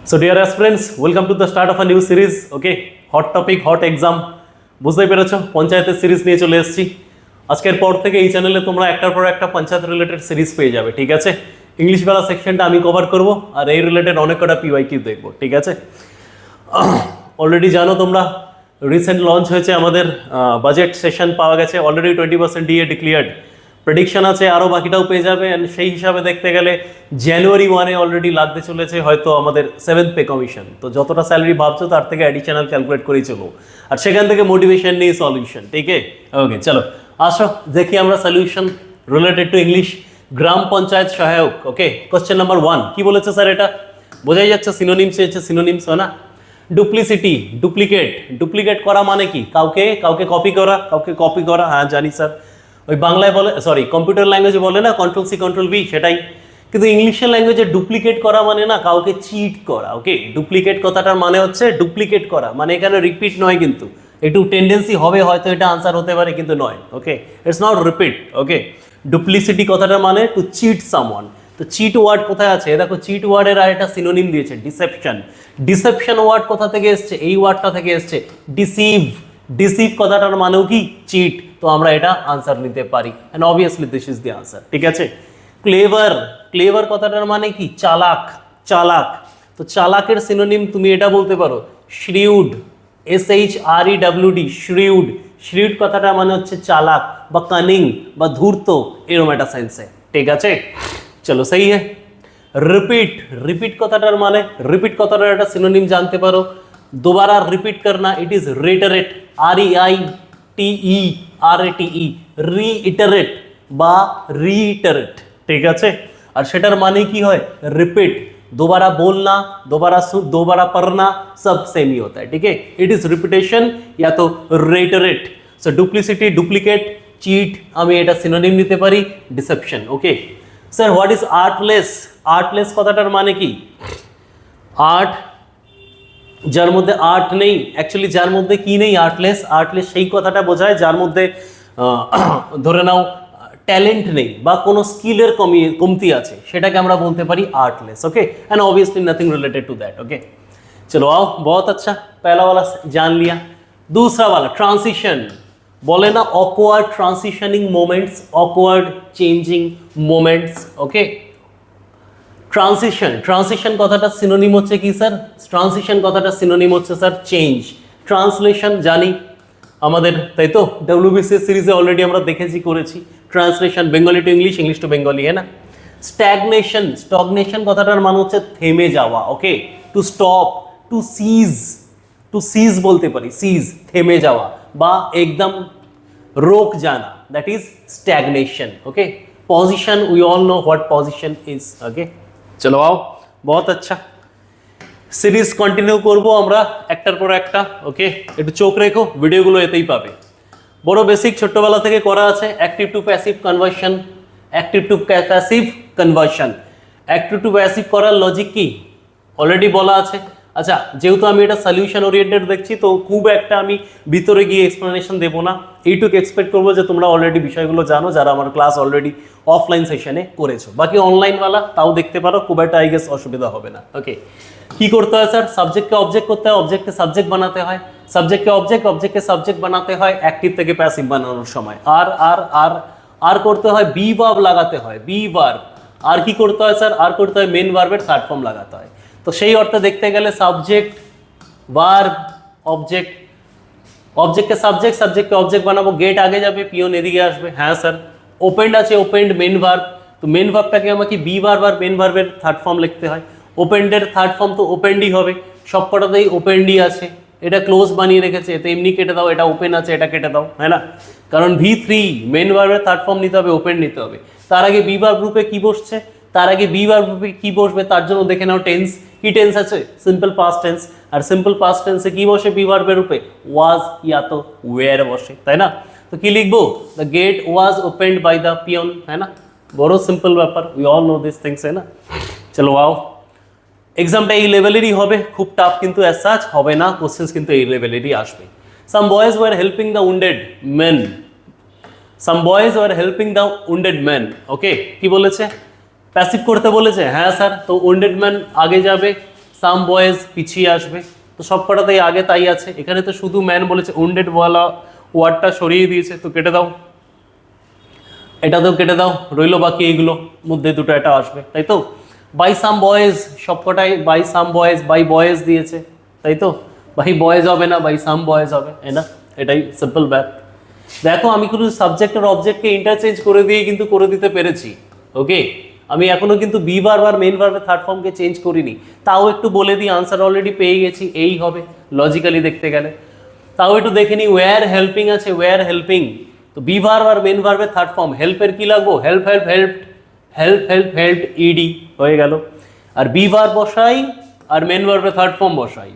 So dear aspirants, welcome to the start of a new series. Okay, hot topic, hot exam. বুঝতেই পেরেছো পঞ্চায়েতের series নিয়ে চলে এসেছি। আজকের পর থেকে এই চ্যানেলে তোমরা একটার পর একটা পঞ্চায়েত রিলেটেড সিরিজ পেয়ে যাবে, ঠিক আছে? ইংলিশ বেলা সেকশনটা আমি কভার করব আর এই রিলেটেড অনেক কটা পিওয়াইকিউ দেখবো, ঠিক আছে? অলরেডি জানো তোমরা রিসেন্ট লঞ্চ হয়েছে আমাদের বাজেট সেশন, পাওয়া গেছে অলরেডি 20% ডিএ ডিক্লিয়ার্ড। প্রেডিকশন আছে আরও বাকিটাও পেয়ে যাবে। অ্যান্ড সেই হিসাবে দেখতে গেলে জানুয়ারি 1 অলরেডি লাগতে চলেছে হয়তো আমাদের 7th পে কমিশন। তো যতটা স্যালারি ভাবছো তার থেকে অ্যাডিশনাল ক্যালকুলেট করেই চলো, আর সেখান থেকে মোটিভেশন নিয়ে সলিউশন, ঠিক আছে? ওকে চলো আসো দেখি আমরা সলিউশন রিলেটেড টু ইংলিশ গ্রাম পঞ্চায়েত সহায়ক। ওকে, কোশ্চেন নাম্বার 1 কি বলেছে স্যার? এটা বোঝাই যাচ্ছে সিনোনিমস হচ্ছে সিনোনিমস, হয় না? Duplicity, duplicate. ডুপ্লিকেট করা মানে কি? কাউকে কপি করা, হ্যাঁ জানি স্যার। ওই বাংলায় বলে, সরি কম্পিউটার ল্যাঙ্গুয়েজে বলে না কন্ট্রোল সি কন্ট্রোল ভি, সেটাই। কিন্তু ইংলিশের ল্যাঙ্গুয়েজে ডুপ্লিকেট করা মানে না কাউকে চিট করা। ওকে, ডুপ্লিকেট কথাটার মানে হচ্ছে ডুপ্লিকেট করা, মানে এখানে রিপিট নয়, কিন্তু একটু টেন্ডেন্সি হবে হয়তো এটা আনসার হতে পারে কিন্তু নয়। Okay, it's not repeat. Okay, duplicity কথাটার মানে টু চিট সামওয়ান। তো চিট ওয়ার্ড কোথায় আছে? দেখো চিট ওয়ার্ডের আর একটা সিনোনিম দিয়েছে ডিসেপশন। ডিসেপশন ওয়ার্ড কোথা থেকে এসছে? এই ওয়ার্ডটা থেকে এসছে ডিসিভ। ডিসিভ কথাটার মানেও কি? চিট। তো আমরা এটা আনসার নিতে পারি, and obviously this is the answer, ঠিক আছে? ক্লেভার, ক্লেভার কথাটার মানে কি? চালাক, চালাক। তো চালাকের সিনোনিম তুমি এটা বলতে পারো শ্রিউড, SHREWD, শ্রিউড। শ্রিউড কথাটার মানে হচ্ছে চালাক বা কানিং বা ধূর্ত, এরকম একটা সেন্সে, ঠিক আছে? চলো সেই হ্যাঁ। রিপিট, রিপিট কথাটার মানে, রিপিট কথাটার একটা সিনোনিম জানতে পারো दोबारा रिपीट करना, इट इज रिटरेट, REITERATE, রিইটারেট বা রিইটারেট, ঠিক আছে? আর সেটার মানে কি হয়? रिपीट, दोबारा बोलना, दोबारा पढ़ना, सब सेम ही होता है, ठीक है? इट इज रिपीटेशन या तो reiterate. So duplicity, duplicate, cheat, আমি এটা সিনোনিম নিতে পারি deception. Okay sir, what is artless? Artless কথাটার মানে কি? আর্ট, যার মধ্যে আর্ট নেই, অ্যাকচুয়ালি যার মধ্যে কি নেই? আর্টলেস। আর্টলেস সেই কথাটা বোঝায় যার মধ্যে ধরে নাও ট্যালেন্ট নেই বা কোনো স্কিলের কমতি আছে, সেটাকে আমরা বলতে পারি artless. Okay, and obviously nothing related to that. Okay चलो आओ, बहुत अच्छा, पहला वाला जान लिया। दूसरा वाला ट्रांसिशन, बोले ना awkward transitioning moments, awkward changing moments. Okay, transition, transition কথাটা সিনোনিম হচ্ছে কি স্যার? ট্রানজিশন কথাটা সিনোনিম হচ্ছে স্যার চেঞ্জ। ট্রান্সলেশন জানি আমাদের, তাই তো? ডব্লিউবিসিএস সিরিজে অলরেডি আমরা দেখেছি, করেছি translation Bengali to English, English to Bengali, হ্যাঁ না? স্ট্যাগনেশন, স্টগনেশন কথাটার মানে হচ্ছে থেমে যাওয়া। Okay, to stop, to cease, to cease বলতে পারি, সিজ থেমে যাওয়া বা একদম রোক জানা, that is stagnation. Okay, position, we all know what position is. Okay চলো आओ, बहुत अच्छा। সিরিজ কন্টিনিউ করবো আমরা একটার পর একটা। ওকে, একটু চোখ রেখো, ভিডিওগুলো এতেই পাবে। বড় বেসিক ছোট্টবেলা থেকে করা আছে। Active to passive conversion, active to passive conversion. Active to passive করার লজিক কি অলরেডি বলা আছে। আচ্ছা, যেহেতু আমি এটা সলিউশন ওরিয়েন্টেড দেখছি, তো খুব একটা আমি ভিতরে গিয়ে এক্সপ্লেনেশন দেবো না। এইটুকু এক্সপেক্ট করবো যে তোমরা অলরেডি বিষয়গুলো জানো, যারা আমার ক্লাস অলরেডি অফলাইন সেশনে করেছো। বাকি অনলাইনওয়ালা তাও দেখতে পারো, খুব একটা আই গেস অসুবিধা হবে না। ওকে, কি করতে হয় স্যার? সাবজেক্টকে অবজেক্ট করতে হয়, অবজেক্টকে সাবজেক্ট বানাতে হয়, সাবজেক্টকে অবজেক্ট, অবজেক্টকে সাবজেক্ট বানাতে হয় অ্যাক্টিভ থেকে প্যাসিভ বানানোর সময়। আর আর আর আর করতে হয় বি ভার্ব লাগাতে হয়, বি ভার্ব। আর কি করতে হয় স্যার? আর করতে হয় মেন ভার্বের থার্ড ফর্ম লাগাতে হয়। তো সেই অর্থে দেখতে গেলে সাবজেক্ট, ভার্ব, অবজেক্ট, অবজেক্টকে সাবজেক্ট, সাবজেক্টকে অবজেক্ট বানাবো। গেট আগে যাবে, পিওন এদিকে আসবে। হ্যাঁ স্যার, ওপেন্ড আছে, ওপেন্ড মেন ভার্ব। তো মেন ভার্বটাকে আমাকে বি ভার্ব আর মেন ভার্বের থার্ড ফর্ম লিখতে হয়। ওপেন্ডের থার্ড ফর্ম তো ওপেন্ডই হবে, সবকটাতেই ওপেন্ডই আছে। এটা ক্লোজ বানিয়ে রেখেছে, এতে এমনি কেটে দাও, এটা ওপেন আছে, এটা কেটে দাও, হ্যাঁ না? কারণ V3 মেন ভার্বের থার্ড ফর্ম নিতে হবে, ওপেন নিতে হবে। তার আগে বি ভার্ব গ্রুপে কি বসছে? তার আগে বি ভার্ব গ্রুপে কি বসবে তার জন্য দেখে নাও টেন্স। কি টেন্স আছে? Simple past tense. আর সিম্পল পাস্ট টেন্সে কি বসে বি ভার্বের রূপে? ওয়াজ ইয়া তো ওয়্যার বসে, তাই না? তো কি লিখবো? The gate was opened by the peon, হ্যাঁ না? বড় সিম্পল ব্যাপার, we all know this things, হ্যাঁ না? চলো आओ, এক্সামটা এই লেভেলেরই হবে, খুব টাফ কিন্তু অ্যাজ সাচ হবে না, কোশ্চেন্স কিন্তু এই লেভেলেরই আসবে। Some boys were helping the wounded men, some boys were helping the wounded men. Okay, কি বলেছে? প্যাসিভ করতে বলেছে, হ্যাঁ স্যার। তো উন্ডেড ম্যান আগে যাবে, সাম বয়েজ পিছিয়ে আসবে, তো সব কটাতেই আগে তাই আছে। এখানে তো শুধু ম্যান বলেছে, উন্ডেড ওয়ালা ওয়ার্ডটা সরিয়ে দিয়েছে, তো কেটে দাও, এটাতেও কেটে দাও, রইলো বাকি এইগুলো মধ্যে দুটো এটা আসবে, তাই তো। বাই সাম বয়েজ, সবকটাই by some boys, by boys দিয়েছে, তাই তো। বাই বয়েজ হবে না, বাই সাম বয়েজ হবে, তাই না, এটাই সিম্পল ব্যাপ। দেখো আমি কিন্তু সাবজেক্ট আর অবজেক্টকে ইন্টারচেঞ্জ করে দিয়ে কিন্তু করে দিতে পেরেছি, ওকে। আমি এখনো কিন্তু বি ভার্ব আর মেন ভার্বের থার্ড ফর্মকে চেঞ্জ করিনি, তাও একটু বলে দিই, আনসার অলরেডি পেয়ে গেছি, এই হবে লজিক্যালি দেখতে গেলে। তাও একটু দেখে নিই, ওয়্যার হেল্পিং আছে, ওয়্যার হেল্পিং, তো বি ভার্ব আর মেন ভার্বের থার্ড ফর্ম, হেল্পের কি লাগবো, help help help, help help help E D হয়ে গেল। আর বি ভার্ব বসাই আর মেন ভার্বের থার্ড ফর্ম বসাই,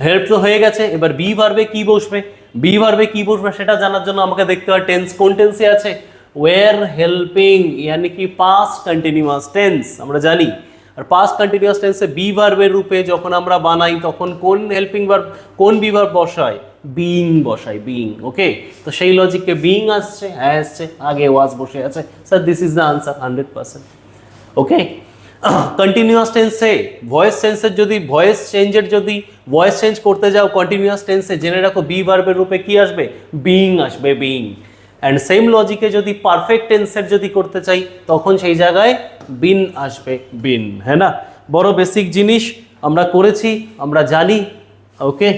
হেল্প তো হয়ে গেছে। এবার বি ভার্বে কি বসবে, বি ভার্বে কি বসবে সেটা জানার জন্য আমাকে দেখতে হয় টেন্স কোন টেন্সে আছে, ওয়্যার হেল্পিং ইয়ানি কি পাস্ট কন্টিনিউয়াস টেন্স আমরা জানি। আর পাস্ট কন্টিনিউয়াস টেন্সে বি ভার্বের রূপে যখন আমরা বানাই তখন কোন হেল্পিং ভার্ব, কোন বি ভার্ব বসায়, বিইং বসাই, বিইং, ওকে। তো সেই লজিকে বিইং আসছে, হ্যাঁ আসছে, আগে ওয়াজ বসে আছে, sir this is the answer 100%, okay. Continuous টেন্সে ভয়েস চেঞ্জের যদি ভয়েস চেঞ্জ করতে যাও কন্টিনিউয়াস টেন্সে, জেনে রাখো বি ভার্বের রূপে কি আসবে, বিইং আসবে, বিইং। অ্যান্ড সেম লজিকে যদি পারফেক্ট টেন্সের যদি করতে চাই তখন সেই জায়গায় বিন আসবে, বিন, হ্যাঁ না। বড় বেসিক জিনিস আমরা করেছি, আমরা জানি, ओके।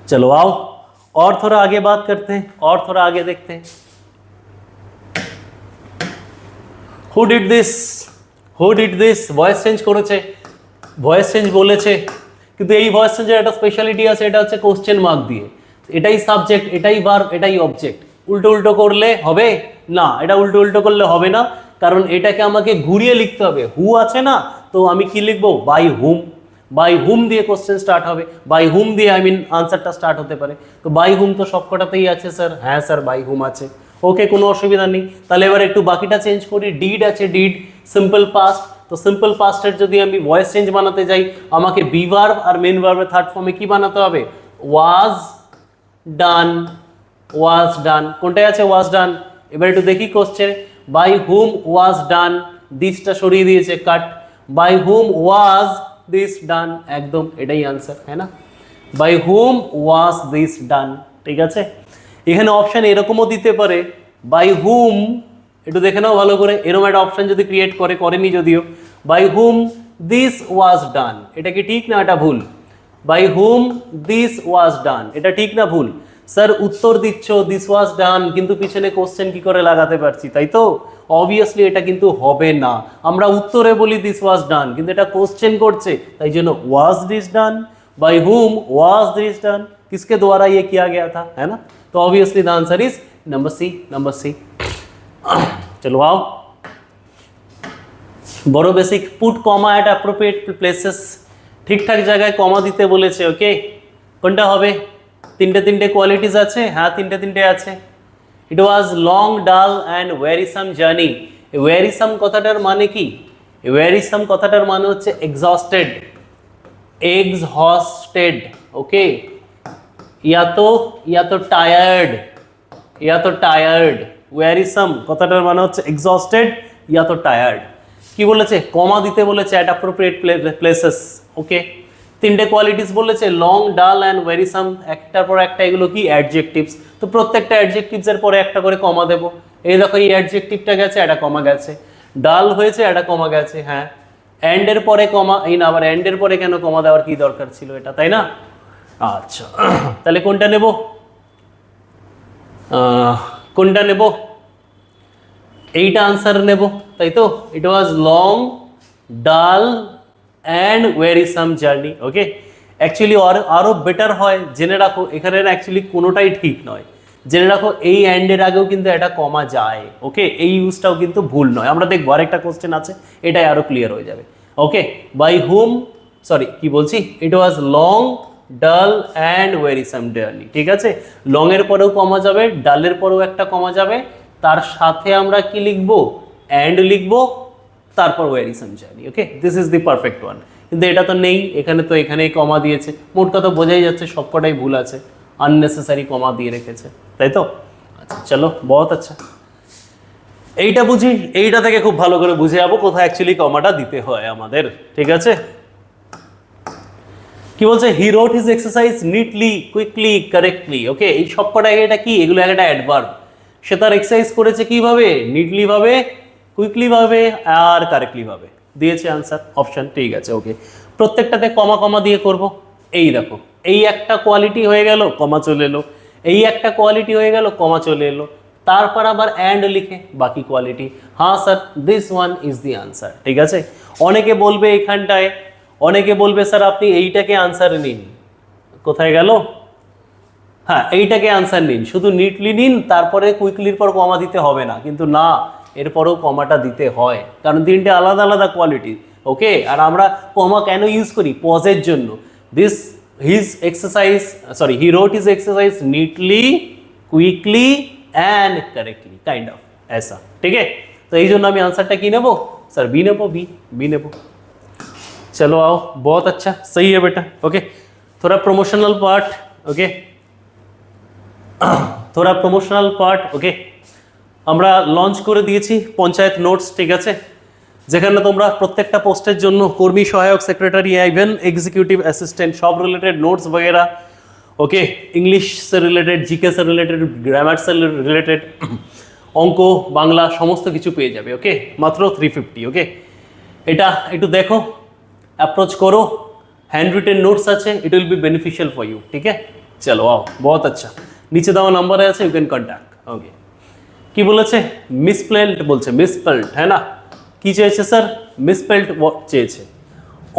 चलो आओ और थोड़ा आगे बात करते हैं, और थोड़ा आगे देखते हैं। Who did this? Who did this? Voice change করেছে, ভয়েস চেঞ্জ বলেছে, কিন্তু এই ভয়েস চেঞ্জের একটা স্পেশালিটি আছে, এটা হচ্ছে কোশ্চেন মার্ক দিয়ে। এটাই সাবজেক্ট, এটাই ভার্ব, এটাই অবজেক্ট। উল্টো উল্টো করলে হবে না, এটা উল্টো উল্টো করলে হবে না, কারণ এটাকে আমাকে ঘুরিয়ে লিখতে হবে। হু আছে না, তো আমি কি লিখবো, বাই হুম, বাই হুম দিয়ে কোশ্চেন স্টার্ট হবে, বাই হুম দিয়ে আই মিন আনসারটা স্টার্ট হতে পারে। তো বাই হুম তো সবকটাতেই আছে স্যার, হ্যাঁ স্যার বাই হুম আছে, ওকে, কোনো অসুবিধা নেই। তাহলে এবার একটু বাকিটা চেঞ্জ করি, ডিড আছে, ডিড সিম্পল পাস্ট, তো সিম্পল পাস্টের যদি আমি ভয়েস চেঞ্জ বানাতে যাই আমাকে বি ভার্ব আর মেন ভার্বের থার্ড ফর্মে কি বানাতে হবে, ওয়াজ ডান, ওয়াজ ডান, কোনটায় আছে ওয়াজ ডান। এবার একটু দেখি কোশ্চেন, বাই হুম ওয়াজ ডান, দিসটা সরিয়ে দিয়েছে, কাট, বাই হুম ওয়াজ দিস ডান, একদম এটাই আনসার, হ্যাঁ না, বাই হুম ওয়াজ দিস ডান, ঠিক আছে। এখানে অপশন এরকমও দিতে পারে, বাই হুম, একটু দেখে নাও ভালো করে, এরকম একটা অপশন যদি ক্রিয়েট করেনি যদিও, বাই হুম দিস ওয়াজ ডান, এটা কি ঠিক না এটা ভুল, বাই হুম দিস ওয়াজ ডান, এটা ঠিক না ভুল। স্যার উত্তর দিচ্ছ দিস ওয়াজ ডান, কিন্তু পিছনে কোশ্চেন কি করে লাগাতে পারছি, তাই তো, অবভিয়াসলি এটা কিন্তু হবে না। আমরা উত্তরে বলি দিস ওয়াজ ডান, কিন্তু এটা কোশ্চেন করছে, তাই জন্য was this done, by whom was this done, किसके द्वारा ये किया गया था, है ना। तो obviously the answer is number C, number C. चलो आओ, বড় basic, put comma at appropriate places, ঠিকঠাক জায়গায় কমা দিতে বলেছে, ওকে। কোনটা হবে, তিনটে কোয়ালিটিস আছে, হ্যাঁ তিনটে আছে। ইট ওয়াজ লং ডাল অ্যান্ড ওয়ারিসাম জার্নি, ওয়ারিসাম কথাটার মানে কি, ওয়ারিসাম কথাটার মানে হচ্ছে এক্সস্টেড, एग्जॉस्टेड, ओके, या तो टायर्ड, ওয়ারিসাম কথাটার মানে হচ্ছে এক্সস্টেড या तो টায়ার্ড। কি বলেছে, কমা দিতে বলেছে অ্যাট অ্যাপ্রোপ্রিয়েট প্লেসেস, ওকে। তিনটে কোয়ালিটিস বলেছে, লং ডাল অ্যান্ড ওয়ারিসাম, একটার পর একটা এগুলো কি অ্যাডজেক্টিভস, তো প্রত্যেকটা অ্যাডজেক্টিভস এর পরে একটা করে কমা দেবো। এই দেখো এই অ্যাডজেক্টিভটা গেছে, এটা কমা গেছে, ডাল হয়েছে, এটা কমা গেছে, হ্যাঁ। এন্ড এর পরে কমা, এই না আবার এন্ড এর পরে কেন কমা দেওয়ার কি দরকার ছিল এটা, তাই না। আচ্ছা তাহলে কোনটা নেব, কোনটা নেব, এইটা আনসার নেব, তাই তো। ইট ওয়াজ লং ডাল অ্যান্ড ওয়ারিসাম জার্নি, ওকে। অ্যাকচুয়ালি আরও বেটার হয়, জেনে রাখো এখানে অ্যাকচুয়ালি কোনোটাই ঠিক নয়, জেনে রাখো এই অ্যান্ডের আগেও কিন্তু এটা কমা যায়, ওকে, এই ইউজটাও কিন্তু ভুল নয়। আমরা দেখবো আরেকটা কোশ্চেন আছে, এটাই আরও ক্লিয়ার হয়ে যাবে, ওকে। বাই হুম, সরি কি বলছি, ইট ওয়াজ লং ডাল অ্যান্ড ওয়ারিসাম জার্নি, ঠিক আছে। লং এর পরেও কমা যাবে, ডালের পরেও একটা কমা যাবে, তার সাথে আমরা কি লিখবো, অ্যান্ড লিখবো, তারপর wearisome journey, okay, this is the perfect one. কিন্তু এটা তো নেই এখানে, তো এখানেই কমা দিয়েছে, মোট কথা বোঝাই যাচ্ছে সবকটাই ভুল আছে, আননেসেসারি কমা দিয়ে রেখেছে, তাই তো। আচ্ছা চলো, বহুত আচ্ছা। এইটা বুঝি, এইটা থেকে খুব ভালো করে বুঝে যাবো কোথায় অ্যাকচুয়ালি কমাটা দিতে হয় আমাদের, ঠিক আছে? কি বলছে, he wrote his exercise neatly, quickly, correctly. Okay, এই সবকটা এটা কি, এগুলো একটা অ্যাডভার্ব। সে তার এক্সারসাইজ করেছে কিভাবে, নিটলি ভাবে, কুইকলি ভাবে আর কারেক্টলি ভাবে। দিয়েছে আনসার অপশন, ঠিক আছে। ওকে, প্রত্যেকটাতে কমা কমা দিয়ে করব। এই দেখো, এই একটা কোয়ালিটি হয়ে গেল, কমা চলে এলো, এই একটা কোয়ালিটি হয়ে গেল, কমা চলে এলো, তারপর আবার অ্যান্ড লিখে বাকি কোয়ালিটি। হ্যাঁ sir, this one is the answer, ঠিক আছে? অনেকে বলবে এখানটায়, অনেকে বলবে স্যার আপনি এইটাকে আনসার নিন, কোথায় গেল? হ্যাঁ, এইটাকে আনসার নিন, শুধু নিটলি নিন, তারপরে কুইকলির পর কমা দিতে হবে না, কিন্তু না, এরপরেও কমাটা দিতে হয়, কারণ তিনটে আলাদা আলাদা কোয়ালিটি। ওকে, আর আমরা কমা কেন ইউজ করি? পজের জন্য। This his exercise, sorry, he wrote his exercise neatly, quickly and correctly, kind of ऐसा, ठीक है? तो এই জন্য আমি আনসারটা কি নেব স্যার? বি নেব, बी নেব। चलो आओ, बहुत अच्छा, सही है बेटा। ओके, थोड़ा प्रमोशनल पार्ट। ओके, थोड़ा प्रमोशनल पार्ट। ओके, আমরা লঞ্চ করে দিয়েছি পঞ্চায়েত নোটস, ঠিক আছে? যেখানে তোমরা প্রত্যেকটা পোস্টের জন্য কর্মী সহায়ক, সেক্রেটারি, ইভেন এক্সিকিউটিভ অ্যাসিস্ট্যান্ট সব রিলেটেড নোটস वगैरह, ओके, इंग्लिश से रिलेटेड, জিকে से रिलेटेड, গ্রামার से रिलेटेड, অঙ্ক, বাংলা সমস্ত কিছু পেয়ে যাবে। ওকে, মাত্র 350। ওকে, এটা একটু দেখো, अप्रोच करो, हैंड रिटेन नोट्स আছে, it will be beneficial for you, ठीक है? चलो आओ, बहुत अच्छा। নিচে দেওয়া নাম্বার আছে, ইউ ক্যান কন্ট্যাক্ট। ওকে, কি বলেছে? মিসপ্লেল্ড বলছে, মিসস্পেল্ড, হ্যাঁ না? কি চেয়েছে স্যার? মিসস্পেল্ড চেয়েছে।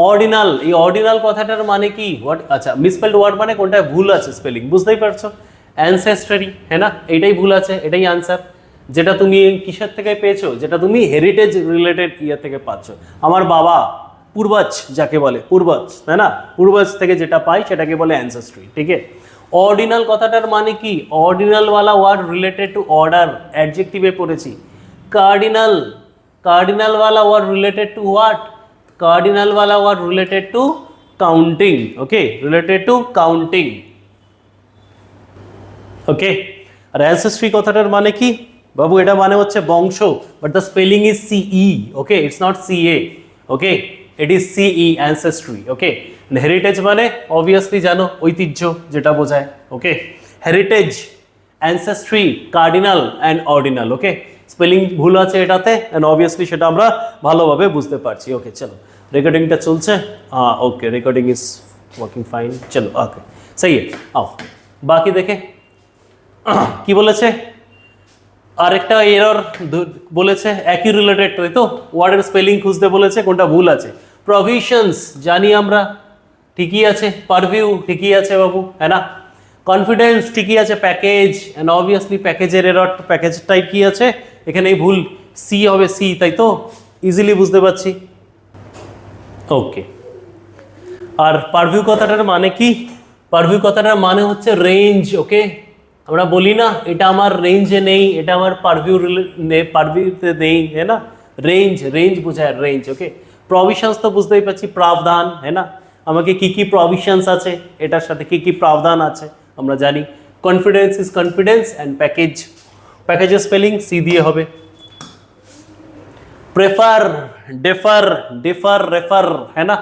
অর্ডিনাল, এই অর্ডিনাল কথাটার মানে কি? হোয়াট, আচ্ছা, মিসস্পেল্ড ওয়ার্ড মানে কোনটা ভুল আছে স্পেলিং, বুঝতেই পারছো? অ্যানসেস্ট্রারি, হ্যাঁ না? এটাই ভুল আছে, এটাই আনসার। যেটা তুমি কিসের থেকে পেয়েছো, যেটা তুমি হেরিটেজ রিলেটেড ইয়ে থেকে পাচ্ছ। আমার বাবা, পূর্বজ যাকে বলে, পূর্বজ, তাই না? পূর্বজ থেকে যেটা পাই সেটাকে বলে অ্যানসেস্ট্রি, ঠিক আছে? অর্ডিনাল কথাটার মানে কি? অর্ডিনাল ওয়ালা ওয়ার্ড রিলেটেড টু অর্ডার, অ্যাডজেক্টিভে পড়েছি। কার্ডিনাল, কার্ডিনাল ওয়ালা word related to what? Cardinal ওয়ালা word related to counting. Okay, related to counting. Okay, আর অ্যানসেস্ট্রি কথাটার মানে কি বাবু? এটা মানে হচ্ছে বংশ, but the spelling is C E. Okay, it's not C A. Okay, it is C E, ancestry. Okay, heritage মানে অবভিয়াসলি জানো, ঐতিহ্য যেটা বোঝায়। Okay, heritage, ancestry, cardinal and ordinal. Okay, spelling ভুল আছে এটাতে, অ্যান্ড অবভিয়াসলি সেটা আমরা ভালোভাবে বুঝতে পারছি। ওকে, চলো, রেকর্ডিংটা চলছে। ওকে, রেকর্ডিং ইজ ওয়ার্কিং ফাইন। চলো, ওকে, সही है, आओ বাকি দেখে কি বলেছে। আরেকটা এরর বলেছে, একই রিলেটেড, তাই তো? ওয়ার্ডের স্পেলিং খুঁজতে বলেছে, কোনটা ভুল আছে। প্রভিশনস জানি আমরা, ঠিকই আছে। পারভিউ ঠিকই আছে বাবু, হ্যাঁ না? কনফিডেন্স ঠিকই আছে। প্যাকেজ, অ্যান্ড অবভিয়াসলি প্যাকেজের এরর, প্যাকেজ টাইপ কি আছে এখানেই ভুল, সি হবে, সি, তাই তো? ইজিলি বুঝতে পারছি। ওকে, আর পারভিউ কথাটার মানে কি? পারভিউ কথাটার মানে হচ্ছে রেঞ্জ। ওকে, আমরা বলি না এটা আমার রেঞ্জে নেই, এটা আমার পারভিউতে নেই, হ্যাঁ না? রেঞ্জ, রেঞ্জ বোঝায়, রেঞ্জ। ওকে, প্রভিশনস তো বুঝতেই পারছি, প্রাবধান, হ্যাঁ না? আমাকে কি কি প্রভিশনস আছে, এটার সাথে কি কি প্রাবধান আছে আমরা জানি। Confidence is confidence, and package, প্যাকেজের স্পেলিং সি দিয়ে হবে। প্রেফার, ডেফার, ডেফার, রেফার, হ্যাঁ না?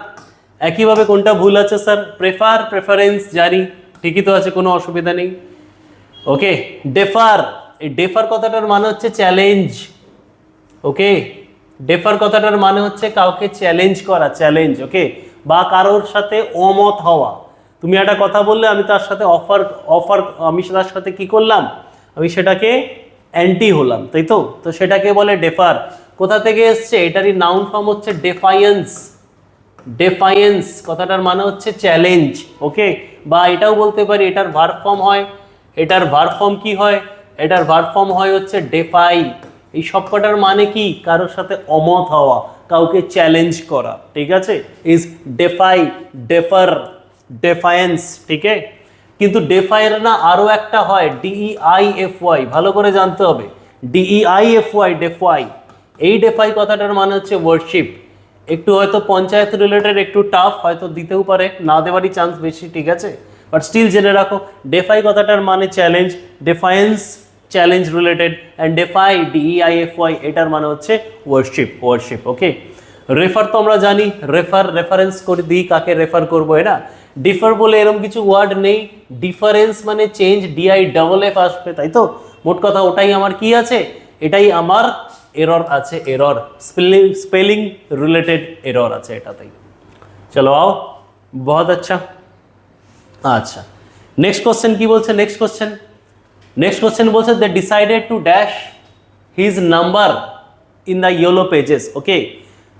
একইভাবে কোনটা ভুল আছে স্যার? প্রেফার, প্রেফারেন্স জানি, ঠিকই তো আছে, কোনো অসুবিধা নেই। ওকে, ডেফার, এই ডেফার কথাটার মানে হচ্ছে চ্যালেঞ্জ। ওকে, ডেফার কথাটার মানে হচ্ছে কাউকে চ্যালেঞ্জ করা, চ্যালেঞ্জ। ওকে, বা কারোর সাথে অমত হওয়া। তুমি একটা কথা বললে, আমি তার সাথে আমি তার সাথে কি করলাম? আমি সেটাকে অ্যান্টি হলাম, তাই তো? তো সেটাকে বলে ডেফার। কোথা থেকে এসছে? এটারই নাউন ফর্ম হচ্ছে ডেফায়েন্স। ডেফায়েন্স কথাটার মানে হচ্ছে চ্যালেঞ্জ। ওকে, বা এটাও বলতে পারি এটার ভার্ব ফর্ম হয়, এটার ভার্ব ফর্ম কি হয়? এটার ভার্ব ফর্ম হয় হচ্ছে ডেফাই। এই সবকটার মানে কি? কারোর সাথে অমত হওয়া, কাউকে চ্যালেঞ্জ করা, ঠিক আছে? ইজ ডেফাই, ডেফার, ডেফায়েন্স, ঠিক আছে? কিন্তু ডেফাইয়ের না আরও একটা হয়, DEIFY, ভালো করে জানতে হবে। DEIFY, ডেফাই। এই ডেফাই কথাটার মানে হচ্ছে ওয়ার্শিপ। একটু হয়তো পঞ্চায়েত রিলেটেড একটু টাফ, হয়তো দিতেও পারে, না দেওয়ারই চান্স বেশি, ঠিক আছে? বাট স্টিল জেনে রাখো, ডেফাই কথাটার মানে challenge, defiance challenge related. And defy DEIFY এটার মানে হচ্ছে ওয়ার্শিপ। ওকে, রেফার তো আমরা জানি, রেফারেন্স করে দিই, কাকে রেফার করবো, না ডিফার বলে এরকম কিছু ওয়ার্ড নেই, ডিফারেন্স মানে চেঞ্জ, DIFF আসবে, তাই তো মোট কথা ওটাই আমার কি আছে, এটাই আমার এরর আছে, এরর স্পেলিং রিলেটেড এরর আছে এটাতেই। চলো आओ, बहुत अच्छा। আচ্ছা, নেক্সট কোশ্চেন কি বলছে, নেক্সট কোশ্চেন বলছে they decided to dash his number in the yellow pages. Okay,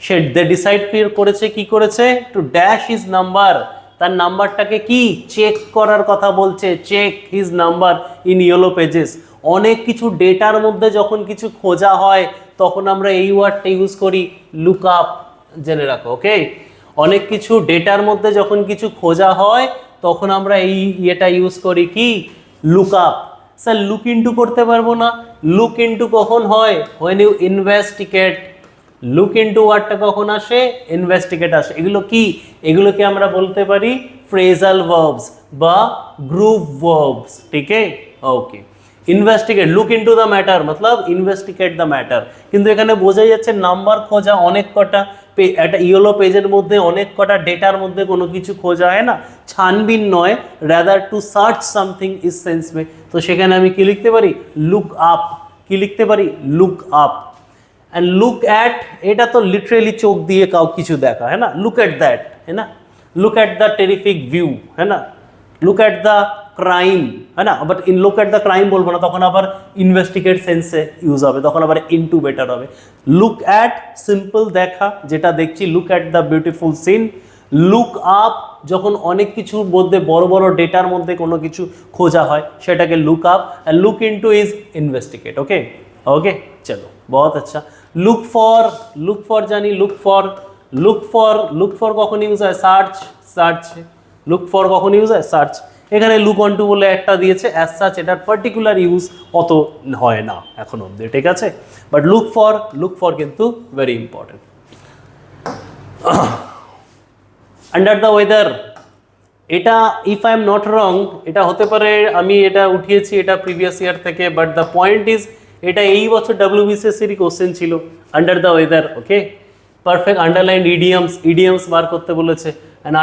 সে দে ডিসাইড করেছে, কি করেছে, টু ড্যাশ হিজ নাম্বার, তার নাম্বারটাকে কি চেক করার কথা বলছে, check his number in yellow pages. অনেক কিছু ডেটার মধ্যে যখন কিছু খোঁজা হয় তখন আমরা এই ওয়ার্ডটা ইউজ করি, লুক আপ, জেনে রাখো। ওকে, অনেক কিছু ডেটার মধ্যে যখন কিছু খোঁজা হয় তখন আমরা এই ইয়েটা ইউজ করি কি, look up. Sir look into করতে পারবো না, লুক ইনটু কখন হয়, when you investigate, look into ওয়ার্ডটা কখন আসে, ইনভেস্টিগেট আসে। এগুলো কি, এগুলোকে আমরা বলতে পারি ফ্রেজাল ভার্বস বা গ্রুপ ভার্বস, ঠিক আছে। Okay, investigate, look into the matter মতলব ইনভেস্টিগেট দ্য ম্যাটার, কিন্তু এখানে বোঝাই যাচ্ছে নাম্বার খোঁজা, অনেক কটা একটা ইয়েলো পেজের মধ্যে অনেক কটা ডেটার মধ্যে কোনো কিছু খোঁজা হয় না, ছানবিন নয়, rather to search something is sense মে। তো সেখানে আমি কি লিখতে পারি, লুক আপ, কি লিখতে পারি, look up. And look at, এটা তো লিটারেলি চোখ দিয়ে কাউ কিছু দেখা, হ্যাঁ না, লুক অ্যাট দ্যাট, হ্যাঁ না, look at the terrific view, হ্যাঁ না, লুক অ্যাট দ্য ক্রাইম, হ্যাঁ না, but in look at the crime বলবো না, তখন আবার ইনভেস্টিগেট সেন্সে ইউজ হবে, তখন আবার ইনটু বেটার হবে। লুক অ্যাট সিম্পল দেখা, যেটা দেখছি, look at the beautiful scene. Look up, যখন অনেক কিছুর মধ্যে বড় বড় ডেটার মধ্যে কোনো কিছু খোঁজা হয় সেটাকে look up. And look into is investigate. Okay okay, চলো बहुत अच्छा। লুক ফর জানি, লুক ফর কখন ইউজ হয়, সার্চ। লুক ফর কখন ইউজ হয়, সার্চ। এখানে লুক অন টু বলে একটা দিয়েছে, অ্যাজ সাচ এটার পার্টিকুলার ইউজ অত হয় না এখন অব্দি, ঠিক আছে, বাট লুক ফর কিন্তু very important. Under the weather, এটা if I am not wrong, এটা হতে পারে আমি এটা উঠিয়েছি এটা প্রিভিয়াস ইয়ার থেকে, বাট দ্য পয়েন্ট ইজ এটা এই বছর WBCSC কোশ্চেন ছিল, under the weather. Okay, perfect underline idioms বার করতে বলেছে। অ্যান্ড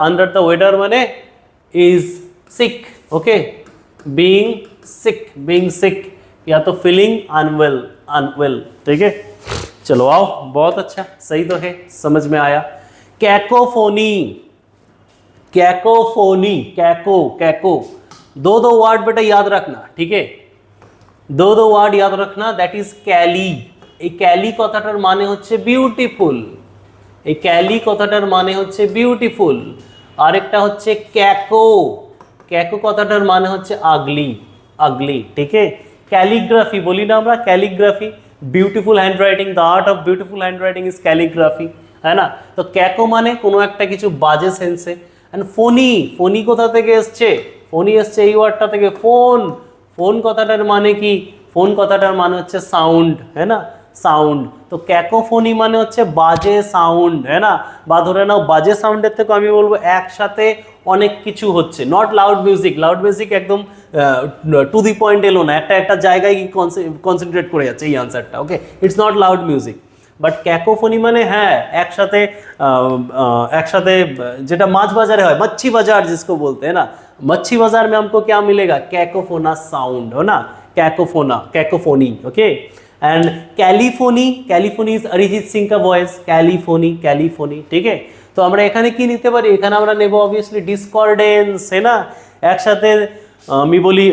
আন্ডার দ্য ওয়েদার মানে is sick, okay, being sick या तो feeling unwell, ठीक है। चलो आओ, बहुत अच्छा, सही तो है, समझ में आया। कैकोफोनी, कैको, दो वर्ड बेटा याद रखना, ठीक है, दो ওয়ার্ড याद रखना, दैट इज कैली। এই ক্যালি কথাটার মানে হচ্ছে বিউটিফুল, এই ক্যালি কথাটার মানে হচ্ছে বিউটিফুল। আরেকটা হচ্ছে ক্যাকো কথাটার মানে হচ্ছে আগলি, ঠিক আছে। ক্যালিগ্রাফি বলি না আমরা, calligraphy, beautiful handwriting, the art of beautiful handwriting is calligraphy, হ্যাঁ না। তো ক্যাকো মানে কোনো একটা কিছু বাজে সেন্সে। অ্যান্ড ফোনি কোথা থেকে এসছে, ফোনি এসছে এই ওয়ার্ডটা থেকে, ফোন কথাটার মানে কি, ফোন কথাটার মানে হচ্ছে সাউন্ড, হ্যাঁ না, সাউন্ড। তো ক্যাকোফোনি মানে হচ্ছে বাজে সাউন্ড, হ্যাঁ না, বা ধরে নাও বাজে সাউন্ডের থেকে আমি বলবো একসাথে অনেক কিছু হচ্ছে, নট লাউড মিউজিক একদম টু দি পয়েন্ট এলো না, একটা জায়গায় কনসেন্ট্রেট করে যাচ্ছে এই আনসারটা। Okay, it's not loud music, but cacophony মানে হ্যাঁ একসাথে যেটা মাছ বাজারে হয়, मच्छी बाजार जिसको बोलते हैं ना, मच्छी बाजार में हमको क्या मिलेगा, कैकोफोना साउंड, हो ना, cacophony. Okay, and cacophony is Arijit Singh का वॉइस, कैलिफोनी, ठीक है। তো আমরা এখানে কি নিতে পারি, এখানে আমরা নেব অবভিয়াসলি ডিসকর্ডেন্স, है ना, একসাথে আমি বলি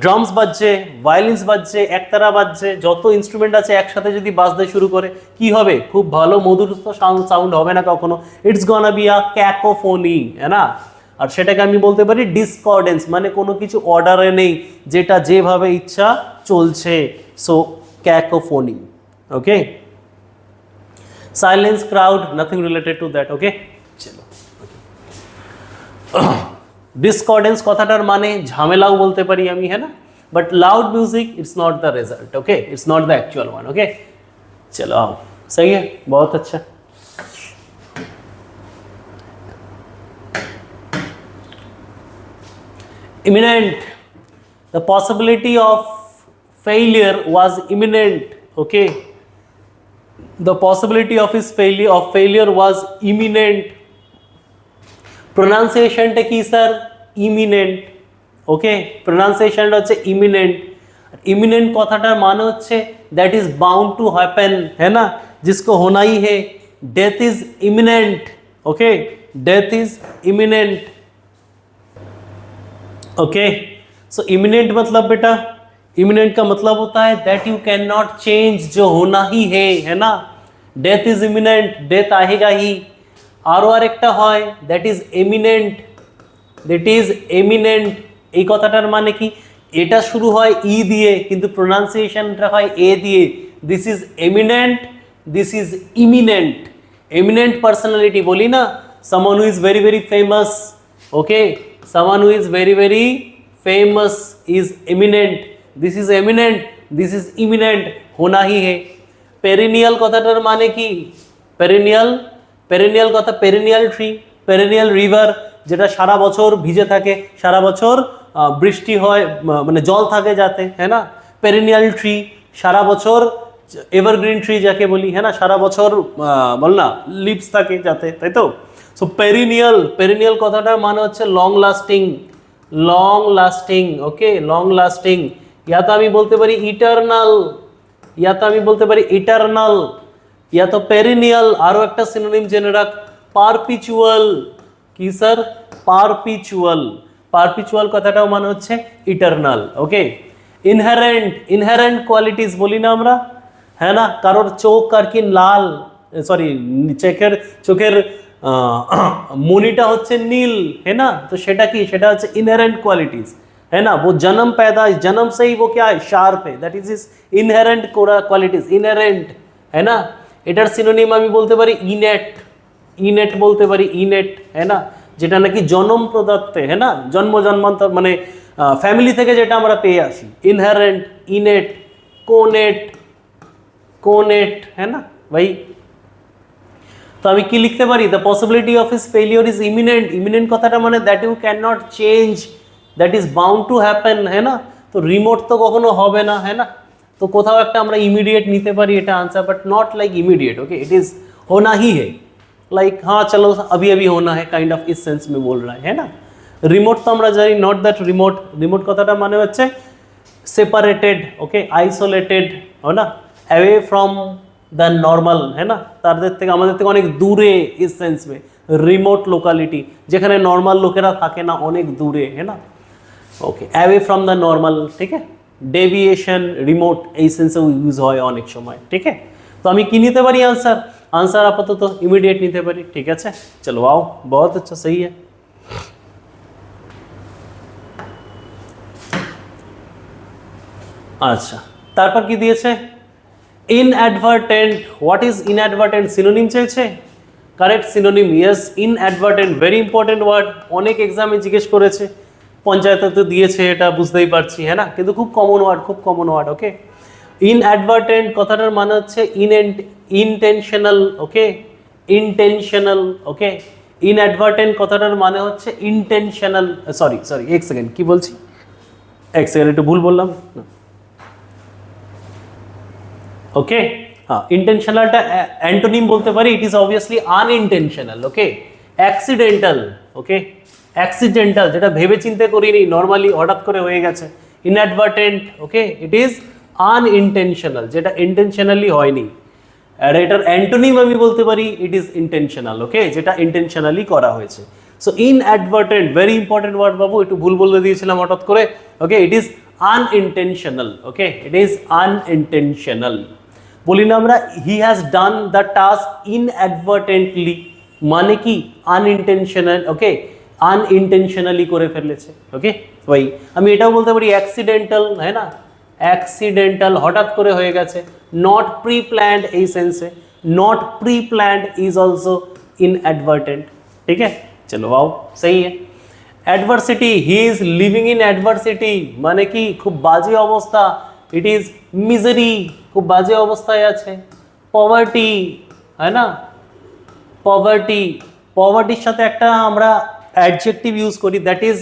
ড্রামস বাজছে, ভায়োলিনস বাজছে, একতারা বাজছে, যত ইনস্ট্রুমেন্ট আছে একসাথে যদি বাজতে শুরু করে কি হবে, খুব ভালো মধুর সাউন্ড হবে না কখনো, ইটস গনা বি আ ক্যাকোফোনি, है ना। আর সেটাকে আমি বলতে পারি ডিসকর্ডেন্স, মানে কোনো কিছু অর্ডারে নেই, যেটা যেভাবে ইচ্ছা চলছে, so cacophony. Okay, silence, crowd, nothing related to that. Okay, চলো। ডিসকর্ডেন্স কথাটার মানে ঝামেলাও বলতে পারি আমি, হ্যাঁ না, but loud music it's not the result, okay, it's not the actual one. Okay, चलो आओ, सही है, बहुत अच्छा। Imminent, the possibility of failure was imminent. Okay, the possibility of his failure was imminent. pronunciation টা কি স্যার? imminent. ওকে, pronunciation টা হচ্ছে imminent. imminent কথাটার মানে হচ্ছে that is bound to happen, है ना, जिसको होना ही है. death is imminent. Okay, death is imminent. Okay, so imminent मतलब बेटा, imminent का मतलब होता है that you cannot change, जो होना ही है ना. death is imminent, death आएगा ही. আরও আরেকটা হয় that is eminent, that is eminent. এই কথাটার মানে কি, এটা শুরু হয় ই দিয়ে কিন্তু প্রোনাউন্সিয়েশনটা হয় এ দিয়ে. This is eminent, this is imminent. Eminent personality বলি না, someone who is very very famous. okay, someone who is very very famous is eminent. this is eminent, this is imminent. होना ही है. perennial কথাটার মানে কি, perennial, perennial কথা perennial tree, perennial river, যেটা সারা বছর ভিজে থাকে, সারা বছর বৃষ্টি হয়, মানে জল থাকে যাতে, হ্যাঁ না. perennial tree সারা বছর, এভারগ্রিন ট্রি যাকে বলি, হ্যাঁ না, সারা বছর বল না লিভস থাকে যাতে, তাই তো. সো পেরিনিয়াল, পেরিনিয়াল কথাটার মানে হচ্ছে লং লাস্টিং, লং লাস্টিং. ওকে, লং লাস্টিং. ইয়া তো আমি বলতে পারি ইটারনাল, ইয়া তো আমি বলতে পারি ইটারনাল, ইয়া তো পেরিনিয়াল. আরও একটা সিনোনিম জেনে রাখ, পারপিচুয়াল. কি স্যার? পারপিচুয়াল. পারপিচুয়াল কথাটাও মানে হচ্ছে ইটারনাল. ওকে, ইনহারেন্ট, ইনহারেন্ট কোয়ালিটিস বলি না আমরা, হ্যাঁ না, কারোর চোখ আর কি লাল, সরি চোখের মনিটা হচ্ছে নীল, है ना, तो সেটা কি, সেটা হচ্ছে ইনহেরেন্ট কোয়ালিটিস, है ना. वो जन्म से ही वो क्या है, शार्प है, that is is inherent qualities, inherent, है ना. এটার সিনোনিম আমি বলতে পারি ইনেট, ইনেট বলতে পারি, ইনেট, है ना, যেটা নাকি জন্ম প্রদত্ত, है ना, জন্মান্তর মানে ফ্যামিলি থেকে যেটা আমরা পেয়ে আসি. ইনহেরেন্ট, ইনেট, কোনেট, কোনেট, है ना ভাই. তো আমি কি লিখতে পারি, the possibility of his failure is imminent. Imminent কথাটা মানে that you can not change, that is bound to happen, হ্যাঁ না. তো রিমোট তো কখনো হবে না, হ্যাঁ না. তো কোথাও একটা আমরা ইমিডিয়েট নিতে পারি এটা answer, but not like immediate. Okay, it is होना ही है, लाइक हाँ चलो अभी अभी होना है, काइंड ऑफ इस सेंस में बोल रहा है ना. रिमोट तो আমরা জানি, নট দ্যাট রিমোট. রিমোট কথাটা মানে হচ্ছে সেপারেটেড, ওকে, আইসোলেটেড, হয় না, অ্যাওয়ে ফ্রম দ্য নর্মাল, है ना, তাদের থেকে আমাদের থেকে অনেক দূরে, इस सेंस में রিমোট লোকালিটি, যেখানে নর্মাল লোকেরা থাকে না, অনেক দূরে, है ना. ওকে, অ্যাওয়ে ফ্রম দ্য নর্মাল, ঠিক আছে. ডেভিয়েশন, রিমোট এই সেন্সেও ইউজ হয় অনেক সময়, ঠিক আছে. তো আমি কি নিতে পারি আনসার? आंसर आपातत तो इमीडिएट নিতে পারি, ঠিক আছে. चलो आओ, बहुत अच्छा, सही है. আচ্ছা, তারপর কি দিয়েছে? Inadvertent. What is inadvertent? Synonym চেয়েছে. Correct synonym, yes, inadvertent, very important word. অনেক এক্সামে জিজ্ঞেস করেছে, পঞ্চায়েতে তো দিয়েছে, এটা বুঝতেই পারছি, হ্যাঁ না, কিন্তু খুব কমন ওয়ার্ড, খুব কমন ওয়ার্ড. ওকে, ইনঅ্যাডভার্টেন্ট কথাটার মানে হচ্ছে ইনটেনশনাল. ওকে, ইনটেনশনাল. ওকে, ইনঅ্যাডভার্টেন্ট কথাটার মানে হচ্ছে ইনটেনশনাল. সরি সরি, এক সেকেন্ড, কি বলছি, এক সেকেন্ড, একটু ভুল বললাম. ওকে, হ্যাঁ, ইন্টেনশনালটা অ্যান্টোনিম বলতে পারি, it is obviously unintentional. Okay, accidental. Okay, accidental, যেটা ভেবে চিন্তে করিনি, নর্মালি হঠাৎ করে হয়ে গেছে. Inadvertent, okay, it is unintentional, যেটা ইন্টেনশনালি হয়নি. আর এটার অ্যান্টোনিম আমি বলতে পারি ইট ইজ ইন্টেনশনাল. ওকে, যেটা ইন্টেনশনালি করা হয়েছে. So inadvertent, very important word বাবু, একটু ভুল বলে দিয়েছিলাম হঠাৎ করে. Okay, it is unintentional. Okay, it is unintentional. বলি না আমরা, he has done the task inadvertently, মানে কি আনইনটেনশনাল. ওকে, আনইনটেনশনালি করে ফেলেছে. ওকে ভাই, আমি এটাও বলতে পারি অ্যাক্সিডেন্টাল, হ্যাঁ না, অ্যাক্সিডেন্টাল, হঠাৎ করে হয়ে গেছে. নট প্রি প্ল্যান্ড এই সেন্সে, not pre planned is also inadvertent. ঠিক আছে, চলো आओ, सही है. Adversity, he is living in adversity, মানে কি খুব বাজে অবস্থা, ইট ইজ মিজারি, খুব বাজে অবস্থায় আছে. পভার্টি, হয় না, পভার্টি, পভার্টির সাথে একটা আমরা অ্যাডজেক্টিভ ইউজ করি, that is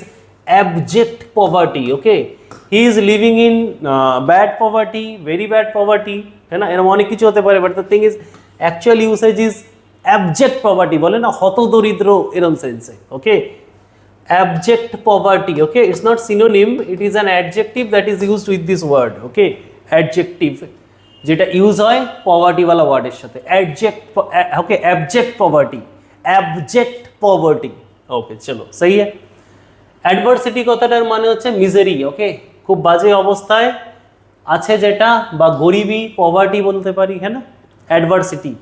abject poverty, okay, he is living in bad poverty, very bad poverty, है ना, এরকম অনেক কিছু হতে পারে, but the thing is actual usage is abject poverty, বলে না হত দরিদ্র এরকম সেন্সে, okay, abject poverty, okay, it's not synonym, it is an adjective that is used with this word, okay, adjective যেটা ইউজ হয় পভার্টি वाला ওয়ার্ডের সাথে, abject, okay, abject poverty, abject poverty, okay, চলো सही है। অ্যাডভার্সিটি কথাটার মানে হচ্ছে মিজারি, ওকে, খুব বাজে অবস্থায় আছে যেটা, বা গরিবি, পভার্টি বলতে পারি, হ্যাঁ না, অ্যাডভার্সিটি।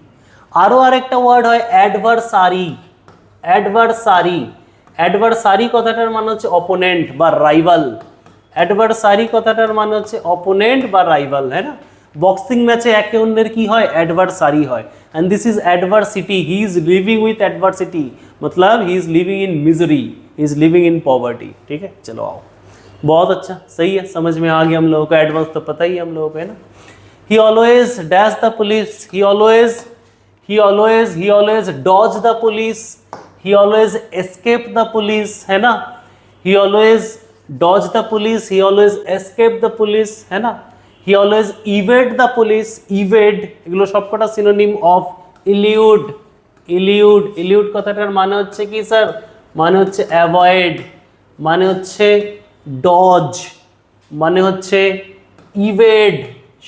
আরও আরেকটা ওয়ার্ড হয় অ্যাডভার্সারি, অ্যাডভার্সারি, অ্যাডভার্সারি কথাটার মানে হচ্ছে অপোনেন্ট বা রাইভাল, অ্যাডভার্সারি কথাটার মানে হচ্ছে অপোনেন্ট বা রাইভাল, হ্যাঁ না, বক্সিং ম্যাচে একে অন্যের কি হয়, অ্যাডভার্সারি হয়, and this is adversity, he is living with adversity, मतलब he is living in misery, he is living in poverty, ठीक है, चलो आओ, बहुत अच्छा, सही है, समझ में आ गया हम लोगों को, एडवांस तो पता ही है हम लोगों को, है ना। He always dash the police, he always dodge the police, he always escape the police, है ना, he always dodge the police, he always escape the police, है ना, he always evade the police, evade, এগুলো সবকটা synonym of elude, elude, elude কথাটার মানে হচ্ছে কি স্যার, মানে হচ্ছে অ্যাভয়েড, মানে হচ্ছে ডজ, মানে হচ্ছে ইভেড,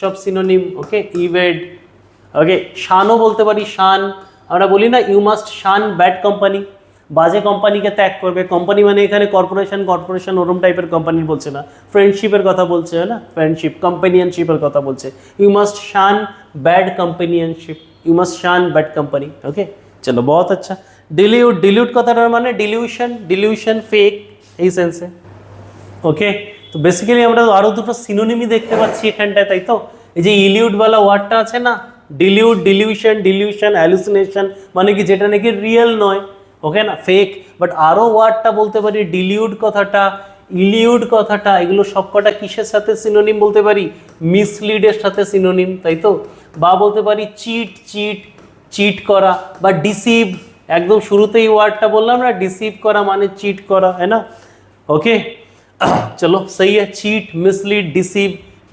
সব সিনোনিম, ওকে, ইভেড, ওকে। শানও বলতে পারি, শান, আমরা বলি না you must shun bad company, বাজে কোম্পানিকে ত্যাগ করবে, কোম্পানি মানে এখানে কর্পোরেশন, কর্পোরেশন ওরম টাইপের কোম্পানির বলছে না, ফ্রেন্ডশিপের কথা বলছে, না, ফ্রেন্ডশিপ, কম্পেনিয়নশিপের কথা বলছে, you must shun bad companionship, you must shun bad company, okay, চলো, बहुत अच्छा। ডিলিউট, ডিলিউট কথাটার মানে ডিলিউশন, ডিলিউশন, ফেক, এই সেন্সে, ওকে। তো বেসিক্যালি আমরা আরও দুটো সিনোনিমই দেখতে পাচ্ছি এখানটায়, তাই তো, এই যে ইলিউটওয়ালা ওয়ার্ডটা আছে না, ডিলিউট, ডিলিউশন, ডিলিউশন, হ্যালুসিনেশন, মানে কি যেটা নাকি রিয়েল নয়, ওকে না, ফেক, বাট আরও ওয়ার্ডটা বলতে পারি ডিলিউট কথাটা, ইলিউড কথাটা, এগুলো সবকটা কিসের সাথে সিনোনিম বলতে পারি, মিসলিডের সাথে সিনোনিম, তাই তো, বা বলতে পারি চিট, চিট, চিট করা, বা ডিসিভ, একদম শুরুতেই ওয়ার্ডটা বললাম না, ডিসিভ করা মানে চিট করা, है ना, ओके, चलो सही है, चीट, मिसलीड, डिसीव,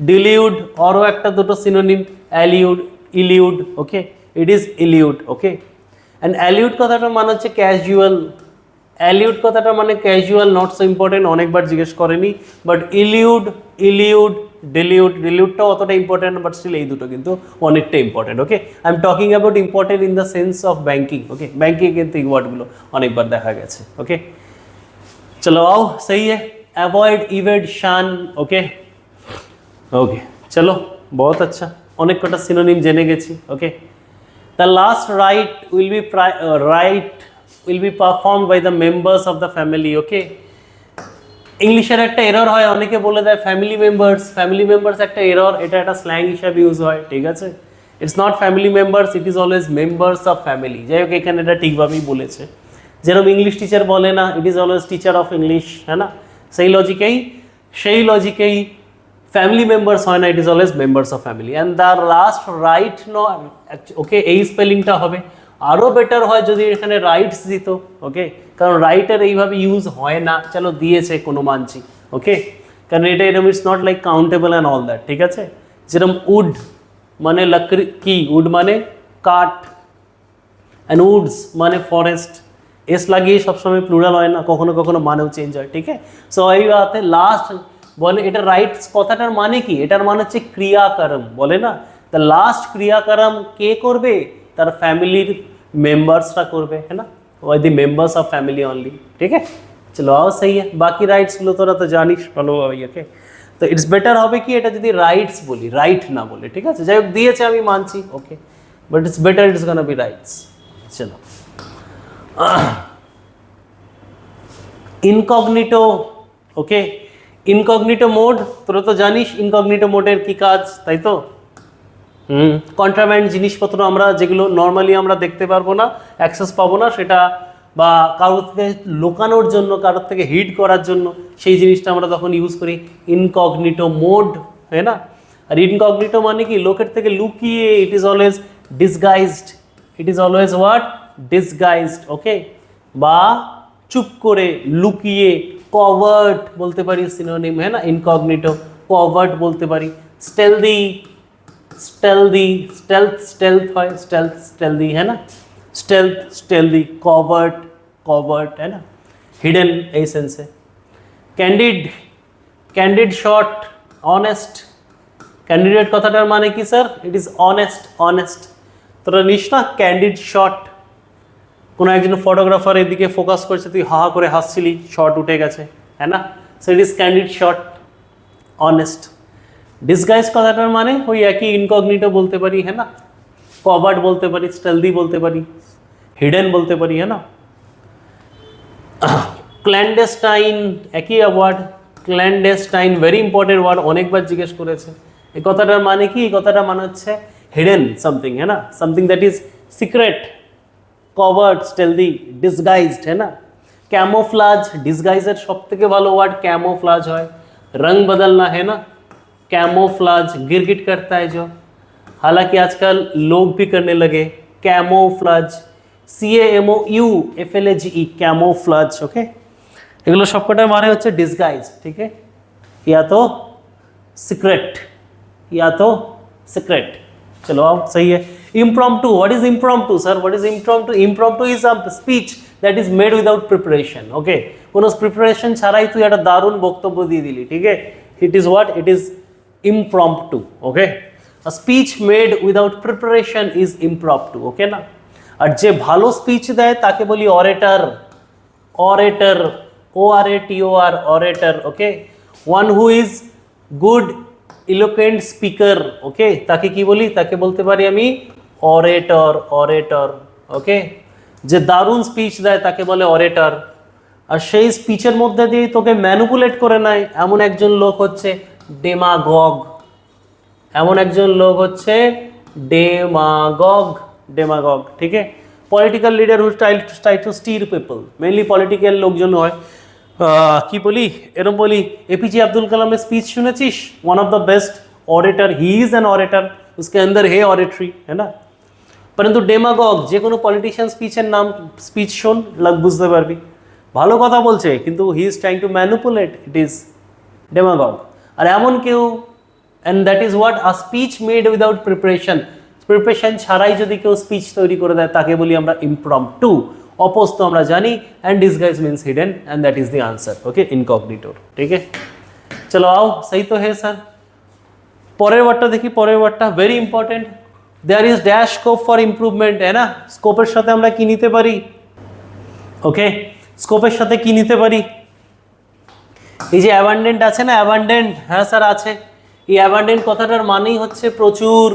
डिल्यूड, औरो একটা দুটো synonym, allude, elude, okay, it is elude, okay. And allude কথাটার মানে হচ্ছে ক্যাজুয়াল, অ্যালিউড কথাটার মানে ক্যাজুয়াল, নট সো ইম্পর্টেন্ট, অনেকবার জিজ্ঞেস করেনি, বাট ইলিউড, ইলিউড, ডিলিউড, ডিলিউডটাও অতটা ইম্পর্টেন্ট, বাট স্টিল এই দুটো কিন্তু অনেকটা important, okay. I am talking about important in the sense of banking, okay, banking কিন্তু এই ওয়ার্ডগুলো অনেকবার দেখা গেছে, ওকে। चलो आओ, सही है, অ্যাভয়েড, ইভেড, শান, ওকে, ওকে, চলো, बहुत अच्छा, অনেক কটা সিনোনিম জেনে গেছি, okay. The last rite will be performed by the members of the family, okay. ইংলিশের একটা এরর হয়, অনেকে বলে দেয় ফ্যামিলি মেম্বার্স, ফ্যামিলি মেম্বার্স একটা এরর, এটা একটা স্ল্যাং হিসাবে ইউজ হয়, ঠিক আছে, it's not family members, it is always members of family, যাই হোক এখানে এটা ঠিকভাবেই বলেছে, যেরকম ইংলিশ টিচার বলে না, it is always teacher of English, হ্যাঁ না, সেই লজিকেই ফ্যামিলি মেম্বার্স হয় না, it is always members of family. And the last rite, no, okay, এই স্পেলিংটা হবে, আরও বেটার হয় যদি এখানে রাইটস দিত, ওকে, কারণ রাইটের এইভাবে ইউজ হয় না, চলো দিয়েছে কোনো মানছি, ওকে, কারণ এটা এরকম it's not like countable and all that, ঠিক আছে। যেরকম উড মানে লকড়ি, কি উড মানে কাঠ, অ্যান্ড উডস মানে ফরেস্ট, এস লাগিয়ে সবসময় প্লুরাল হয় না, কখনো কখনো মানেও চেঞ্জ হয়, ঠিক আছে। সো এই বাতে লাস্ট বলে, এটা রাইটস কথাটার মানে কি, এটার মানে হচ্ছে ক্রিয়াকর্ম, বলে না, দ্য লাস্ট ক্রিয়াকর্ম কে করবে, তার ফ্যামিলির মেম্বার্সরা করবে, है ना, ওই দি মেম্বার্স অফ ফ্যামিলি অনলি, ঠিক আছে। চলো আও, সही है, বাকি রাইটসগুলো তোরা তো জানিস ভালো, ওকে। তো ইটস বেটার হবে কি এটা যদি রাইটস বলি, রাইট না বলে, ঠিক আছে, যাই হোক দিয়েছে আমি মানছি, okay, but it's better, it's gonna be rites. চলো, ইনকগনিটো, ওকে, ইনকগনিটো মোড, তোরা তো জানিস ইনকগনিটো মোডের কি কাজ, তাই তো, কন্ট্রাব্যান্ড জিনিসপত্র আমরা যেগুলো নর্মালি আমরা দেখতে পারবো না, অ্যাক্সেস পাবো না, সেটা বা কারোর থেকে লুকানোর জন্য, কারোর থেকে হিড করার জন্য, সেই জিনিসটা আমরা তখন ইউজ করি ইনকগনিটো মোড, তাই না। আর ইনকগনিটো মানে কি, লোকের থেকে লুকিয়ে, it is always disguised, it is always what, disguised, okay, বা চুপ করে, লুকিয়ে, কভার্ট বলতে পারি সিনোনিম, হ্যাঁ না, ইনকগনিটো, কভার্ট বলতে পারি, স্টেলদি, স্টেলদি, স্টেলথ, স্টেলথ হয়, স্টেলথ, স্টেলদি, হ্যাঁ না, স্টেলথ, স্টেলদি, কভার্ট, কভার্ট, है ना, हिडन এই সেন্সে। Candid, candid shot, honest, candidate কথাটার মানে কি sir? It is honest, honest. তোরা নিস না ক্যান্ডিড শট, কোনো একজন ফটোগ্রাফার এদিকে ফোকাস করছে, তুই হা করে হাসছিলি, শট উঠে গেছে, হ্যাঁ না, so it is candid shot, honest. Disguise কথাটার মানে ওই একই, ইনকগনিটো বলতে পারি, হ্যাঁ না, কভার্ড বলতে পারি, স্টেলদি বলতে পারি, হিডেন বলতে পারি, হ্যাঁ না। ক্ল্যান্ডেস্টাইন একই word, clandestine very important word, অনেকবার জিজ্ঞেস করেছে। এই কথাটার মানে কি? এই কথাটার মানে হচ্ছে হিডেন সামথিং, হ্যাঁ না, something that is secret, covered, stealthy, disguised, है ना। कैमोफ्लाज, डिसगाइजर সব থেকে ভালো ওয়ার্ড कैमोफ्लाज হয়। रंग बदलना, है ना, कैमोफ्लाज, गिरगिट करता है जो, हालांकि आजकल लोग भी करने लगे, कैमोफ्लाज, CAMOUFLAGE, कैमोफ्लाज, ओके। এগুলো সবকটার মানে হচ্ছে ডিসগাইজ, ঠিক है, या तो सीक्रेट, या तो सीक्रेट। चलो आओ, सही है। Impromptu, what is impromptu sir? What is impromptu? Impromptu is a speech that is made without preparation, okay. কোনো প্রিপারেশন ছাড়াই তুই একটা দারুণ বক্তব্য দিয়ে দিলি, ঠিক है, it is what, it is impromptu, okay. A speech made without preparation is impromptu, okay না। আর যে ভালো স্পিচ দেয় তাকে বলি orator, orator, ORATOR, orator, okay. One who is good eloquent speaker, okay, তাকে কি বলি? তাকে বলতে পারি আমি অরেটর, অরেটর, ওকে। যে দারুণ স্পিচ দেয় তাকে বলে অরেটর। আর সেই স্পিচের মধ্যে দিয়ে তোকে ম্যানিপুলেট করে নেয় এমন একজন লোক হচ্ছে ডেমাগগ, এমন একজন লোক হচ্ছে ডেমাগগ, ডেমাগগ, ঠিক है। Political leader who try to stir people, mainly political লোকজন হয়। কি বলি, এরকম বলি, एपीजे अब्दुल कलामेর স্পিচ শুনেছিস? One of the best orator, he is an orator, उसके अंदर है ऑरेटरी, है ना। परंतु डेमागग, যে কোনো পলিটিশিয়ান স্পিচের নাম, স্পিচ শোন, লাগ বুঝতে পারবি ভালো কথা বলছে, কিন্তু he is trying to manipulate, it is demagogue. আর এমন কেউ, and that is what, a speech made without preparation, preparation ছাড়াই যদি কেউ স্পিচ তৈরি করে দেয় তাকে বলি আমরা ইমপ্রম্পটু। অপোজ তো আমরা জানি, and disguise means hidden, and that is the answer, okay, incognito, ठीक है। चलो आओ, सही तो है सर। পরের ওয়ার্ডটা দেখি, পরের ওয়ার্ডটা very important. There is dash scope for improvement, है ना। স্কোপের সাথে আমরা কি নিতে পারি? ওকে, স্কোপের সাথে কি নিতে পারি? এই যে অ্যাবান্ডেন্ট আছে না, অ্যাবান্ডেন্ট, হ্যাঁ স্যার আছে। এই অ্যাবান্ডেন্ট কথাটার মানেই হচ্ছে প্রচুর,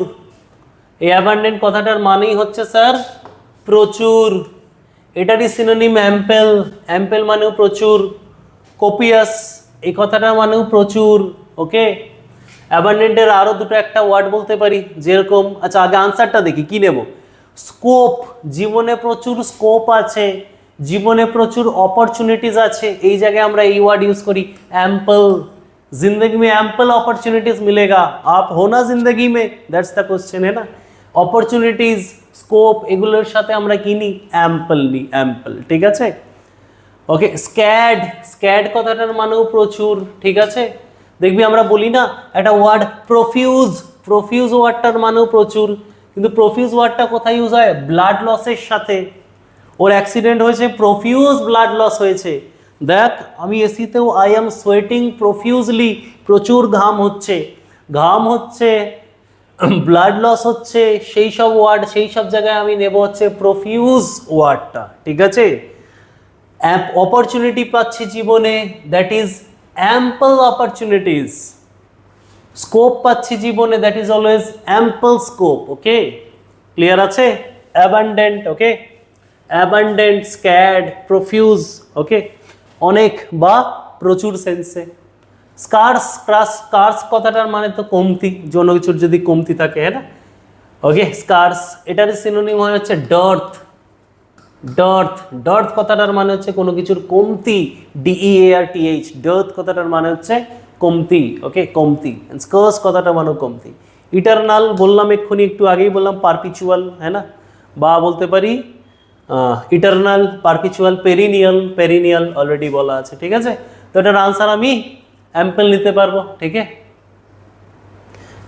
এই অ্যাবান্ডেন্ট কথাটার মানেই হচ্ছে স্যার প্রচুর। এটারই সিনোনিম অ্যাম্পেল, অ্যাম্পেল মানেও প্রচুর। কোপিয়াস, এই কথাটার মানেও প্রচুর, ওকে। অ্যাবান্ডেন্টের আরও দুটো একটা ওয়ার্ড বলতে পারি, যেরকম, আচ্ছা আগে আনসারটা দেখি, কি নেব? স্কোপ, জীবনে প্রচুর স্কোপ আছে, জীবনে প্রচুর অপরচুনিটিস আছে, এই জায়গায় আমরা এই ওয়ার্ড ইউজ করি অ্যাম্পল। जिंदगी में एम्पल अपॉर्चुनिटीज मिलेगा, आप हो ना जिंदगी में, दैट्स द क्वेश्चन, है ना। অপরচুনিটিস, স্কোপ, এগুলোর সাথে আমরা কিনি অ্যাম্পল, নি অ্যাম্পল, ঠিক আছে, ওকে। স্ক্যাড, স্ক্যাড কথাটার মানেও প্রচুর, ঠিক আছে। দেখবি আমরা বলি না একটা ওয়ার্ড প্রফিউজ, প্রফিউজ ওয়ার্ডটার মানেও প্রচুর, কিন্তু প্রফিউজ ওয়ার্ডটা কোথায় ইউজ হয়? ব্লাড লসের সাথে। ওর অ্যাক্সিডেন্ট হয়েছে, প্রফিউজ ব্লাড লস হয়েছে, দেখ আমি এসিতেও আই এম সোয়েটিং প্রফিউজলি, প্রচুর ঘাম হচ্ছে, ঘাম হচ্ছে, ব্লাড লস হচ্ছে, সেই সব ওয়ার্ড, সেই সব জায়গায় আমি নেব হচ্ছে প্রফিউজ ওয়ার্ডটা, ঠিক আছে। অপরচুনিটি পাচ্ছি জীবনে, that is ample opportunities. Scope পাচ্ছি জীবনে, that is always ample scope, okay, clear আছে। অ্যাবান্ডেন্ট, ওকে, অ্যাবান্ডেন্ট, স্ক্যাড, প্রফিউজ, ওকে, অনেক বা প্রচুর সেন্সে। স্কার্স, স্কার্স কথাটার মানে তো কমতি, কোনো কিছুর যদি কমতি থাকে, হ্যাঁ না, ওকে। স্কার্স, এটার সিনোনিম হয় হচ্ছে ডার্থ, ডার্থ, ডার্থ কথাটার মানে হচ্ছে কোনো কিছুর কমতি, DEARTH, ডার্থ কথাটার মানে হচ্ছে কমতি, ওকে, কমতি। স্কার্স কথাটার মানেও কমতি। ইটারনাল বললাম এক্ষুনি, একটু আগেই বললাম পারপিচুয়াল, হ্যাঁ না, বা বলতে পারি eternal, perpetual, perennial, perennial already বলা আছে, ঠিক আছে। তো এটার আনসার আমি অ্যাম্পল নিতে পারবো, ঠিক আছে।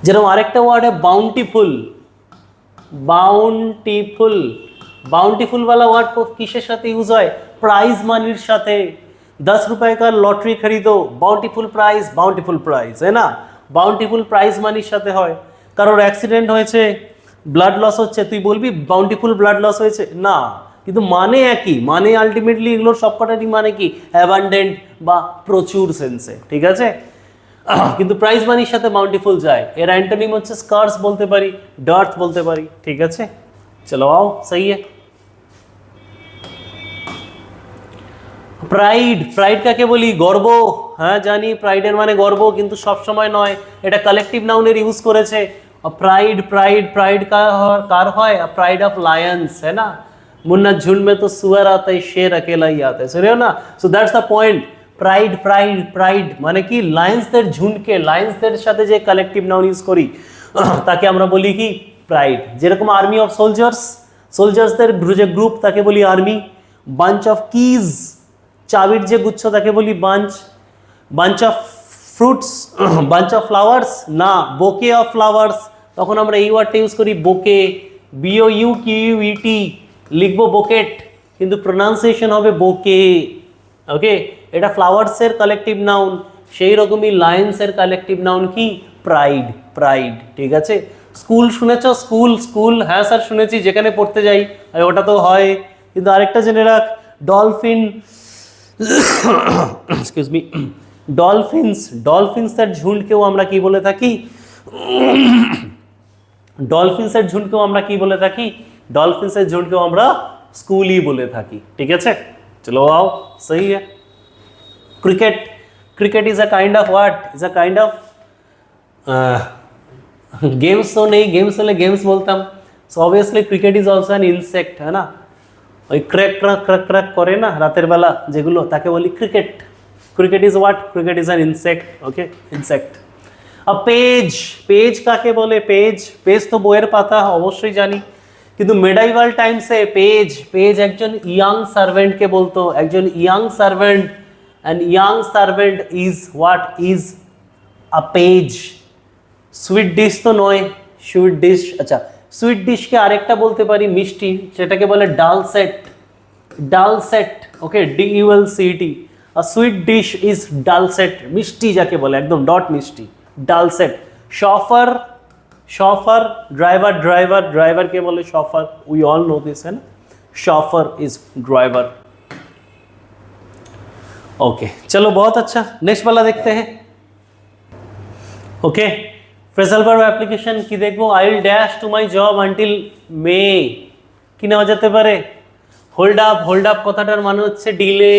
যেরকম আরেকটা ওয়ার্ড বাউন্টিফুল, বাউন্টিফুল, बाउंटीफुल वाला वर्ड को किसের সাথে ইউজ হয়? প্রাইজ মানির সাথে। 10 रुपए का लॉटरी खरीदो, बाउंटीफुल प्राइज, है ना, बाउंटीफुल प्राइज মানির সাথে হয়। কারোর অ্যাক্সিডেন্ট হয়েছে, ব্লাড লস হচ্ছে, তুই বলবি বাউন্টিফুল ব্লাড লস হয়েছে? না, কিন্তু মানে একই, মানে আলটিমেটলি এগুলোর সবকটারই মানে কি? অ্যাবান্ডেন্ট বা প্রচুর সেন্সে, ঠিক আছে। কিন্তু প্রাইজ মানির সাথে বাউন্টিফুল যায়। এর অ্যান্টোনিম হচ্ছে স্কার্স বলতে পারি, ডার্থ বলতে পারি, ঠিক আছে। চলো आओ, सही है। প্রাইড, প্রাইড কাকে বলি? গর্ব। হ্যাঁ জানি, প্রাইডের মানে গর্ব, কিন্তু সব সময় নয়, এটা কালেকটিভ নাউনের ইউজ করেছে। প্রাইড, প্রাইড, প্রাইড কার হয়? প্রাইড অফ লায়ন্স, है ना, मुन्ना झुंड में तो सुअर आता है, शेर अकेला ही आता है, सुन रहे हो ना। So that's the point. Pride, pride, pride মানে কি? লায়ন্সদের ঝুন্ডকে, লায়ন্সদের সাথে যে কালেকটিভ নাউন ইউজ করি তাকে আমরা বলি কি? প্রাইড। যেরকম আর্মি অফ সোলজার্স, সোলজার্সদের যে গ্রুপ তাকে বলি আর্মি। বাঞ্চ অফ কিজ, চাবির যে গুচ্ছ তাকে বলি bunch. Bunch of fruits, bunch of flowers না, বোকে অফ ফ্লাওয়ার্স, তখন আমরা এই ওয়ার্ডটা ইউজ করি বোকে, BOUQUET, লিখবো বোকেট, কিন্তু প্রোনাউন্সিয়েশন হবে বোকে, ওকে। এটা ফ্লাওয়ার্সের কালেকটিভ নাউন, সেই রকমই লায়ন্সের কালেকটিভ নাউন কি? প্রাইড, প্রাইড, ঠিক আছে। স্কুল শুনেছ? স্কুল, স্কুল, হ্যাঁ স্যার শুনেছি, যেখানে পড়তে যাই ওটা তো হয়। কিন্তু আরেকটা জেনে রাখ, ডলফিন, এক্সকিউজ মি, ডলফিনস, ডলফিনসের ঝুন্ডকেও আমরা কি বলে থাকি? ডলফিনসের ঝুন্ডকেও আমরা কি বলে থাকি? ডলফিনসের ঝুন্ডকেও আমরা স্কুলই বলে থাকি, ঠিক আছে। চলো आओ, सही है। Cricket, cricket is a kind of what? Is a kind of games तो नहीं, गेम्स হলে गेम्स बोलताम। So obviously cricket is also an insect, है ना, ওই ক্র্যাক ক্র্যাক ক্র্যাক ক্র্যাক করে না রাতের বেলা যেগুলো, তাকে বলি cricket. Cricket is what? Cricket is an insect, okay, insect. Page, page কাকে বলে? পেজ, পেজ তো বইয়ের পাতা, অবশ্যই জানি, কিন্তু মেডাইভাল টাইমসে পেজ, পেজ একজন ইয়াং সার্ভেন্টকে বলতো, একজন young servant. And young servant is what? Is a page. Sweet dish তো নয়, সুইট ডিশ, আচ্ছা, সুইট ডিশকে আরেকটা বলতে পারি মিষ্টি, সেটাকে বলে ডালসেট, ডালসেট, ওকে, DULCET। আর সুইট ডিশ ইজ ডালসেট, মিষ্টি যাকে বলে, একদম ডট মিষ্টি, ডালসেট। শফার, শফার, ড্রাইভার, ড্রাইভার, ড্রাইভারকে বলে শফার, উই অল নো দিস, है ना, शॉफर इज ड्राइवर, ओके। चलो बहुत अच्छा, नेक्स्ट वाला देखते हैं, ओके। फ्रेजल वर्ब অ্যাপ্লিকেশন কি দেখবো? I will dash to my job until May, কি নেওয়া যেতে পারে? হোল্ড আপ, হোল্ড আপ কথাটার মানে হচ্ছে ডিলে,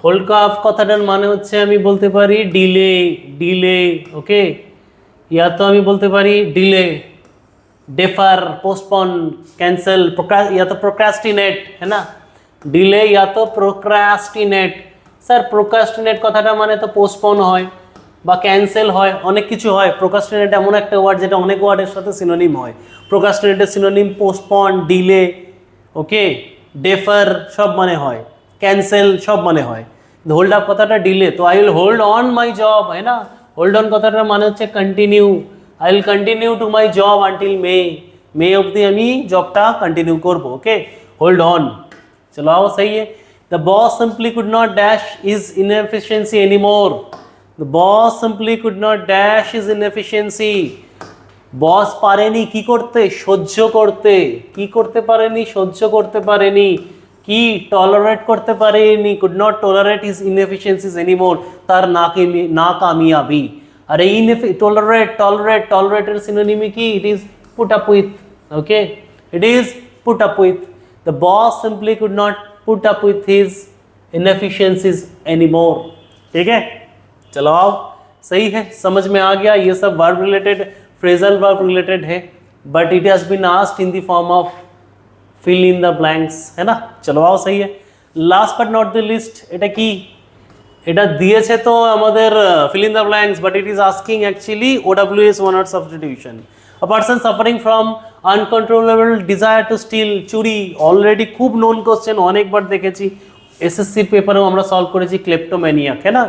হোল্ড আপ কথাটার মানে হচ্ছে আমি বলতে পারি ডিলে, ডিলে, ওকে। या तो আমি বলতে পারি ডিলে, डेफर, पोस्टपोन, कैंसिल, या तो प्रोक्रास्टिनेट, है ना, डिले या तो प्रोक्रास्टिनेट। স্যার প্রোক্রাস্টিনেট কথাটা মানে তো পোস্টপোন হয় বা ক্যান্সেল হয়, অনেক কিছু হয়। প্রোক্রাস্টিনেট এমন একটা ওয়ার্ড যেটা অনেক ওয়ার্ডের সাথে সিনোনিম হয়। প্রোক্রাস্টিনেটের synonym postpone, delay, okay, defer সব মানে হয়, ক্যান্সেল সব মানে হয়। হোল্ড আপ কথাটা ডিলে, তো I will hold on my job, है ना, হোল্ড অন কথাটার মানে হচ্ছে continue, I will continue to my job until May, May অবধি আমি জবটা কন্টিনিউ করবো, ওকে, হোল্ড অন। চলো आओ, सही है। The boss simply could not dash his inefficiency anymore. The boss simply could not dash his inefficiency. বস পারেনি কি করতে? সহ্য করতে। কি করতে পারেনি? সহ্য করতে পারেনি। কি? টলারেট করতে পারেনি, could not tolerate his inefficiencies anymore, তার নাকামিয়াবি। আর এই টলারেট, টলারেট, টলারেটের সিনোনিমি কি? It is put up with, okay, it is put up with. The boss simply could not put up with his inefficiencies anymore, ठीक है। चलो आओ, सही है, समझ में आ गया। ये सब verb related, phrasal verb related है, but it has been asked in the form of fill in the blanks, है ना। चलो आओ, सही है। Last but not the list, এটা কি? এটা দিয়েছে তো আমাদের fill in the blanks, but it is asking actually OWS one word substitution. A person suffering from uncontrollable desire to steal, চুরি, অলরেডি খুব নোন কোশ্চেন, অনেকবার দেখেছি। एसएससी पेपर में सॉल्व करेছি क्लेप्टोमेनियक है ना,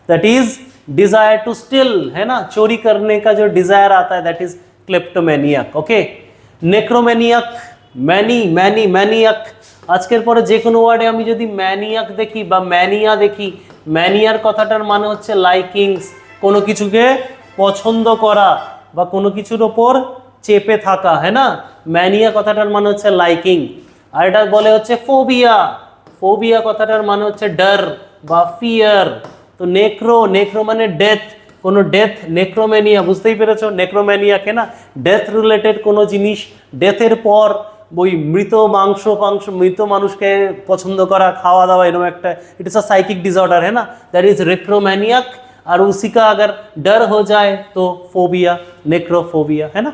that is desire to steal, है ना, चोरी करने का जो डिजायर आता है that is kleptomaniac. Okay, necromaniac, many many maniac, আজকের পরে যে কোনো ওয়ার্ডে আমি যদি ম্যানিয়াক দেখি বা ম্যানিয়া দেখি, ম্যানিয়ার কথাটার মানে হচ্ছে লাইকিংস, কোনো কিছুকে পছন্দ করা বা কোনো কিছুর ওপর চেপে থাকা, হ্যাঁ না, ম্যানিয়া কথাটার মানে হচ্ছে লাইকিং। আর এটা বলে হচ্ছে ফোবিয়া, ফোবিয়া কথাটার মানে হচ্ছে ডর বা ফিয়ার। তো নেক্রো, নেক্রো মানে ডেথ, কোনো ডেথ, নেক্রোম্যানিয়া, বুঝতেই পেরেছো, নেক্রোম্যানিয়াকে না ডেথ রিলেটেড কোনো জিনিস, ডেথের পর ওই মৃত মাংস ফাংস, মৃত মানুষকে পছন্দ করা, খাওয়া দাওয়া, এরকম একটা, it is a psychic disorder, है ना, दैट इज रेक्रोमैनियक। और उसी का अगर डर हो जाए तो फोबिया, नेक्रोफोबिया, है ना।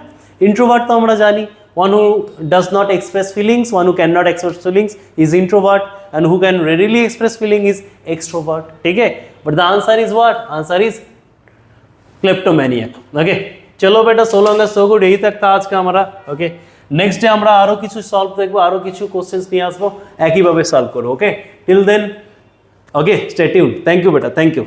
इंट्रोवर्ट तो আমরা জানি, one who does not express feelings, one who cannot express feelings is introvert, and who can readily express feeling is extrovert, ठीक है। but the answer is what? answer is kleptomaniac। Okay, चलो बेटा, so long as so good, यही तक था आज का हमारा। ओके, नेक्स्ट डे আমরা আরো কিছু সলভ দেখবো, আরো কিছু কোশ্চেন্স নিয়ে আসবো, একইভাবে সলভ করবো। Okay, till then, okay, stay tune. Thank you বেটা, থ্যাংক ইউ।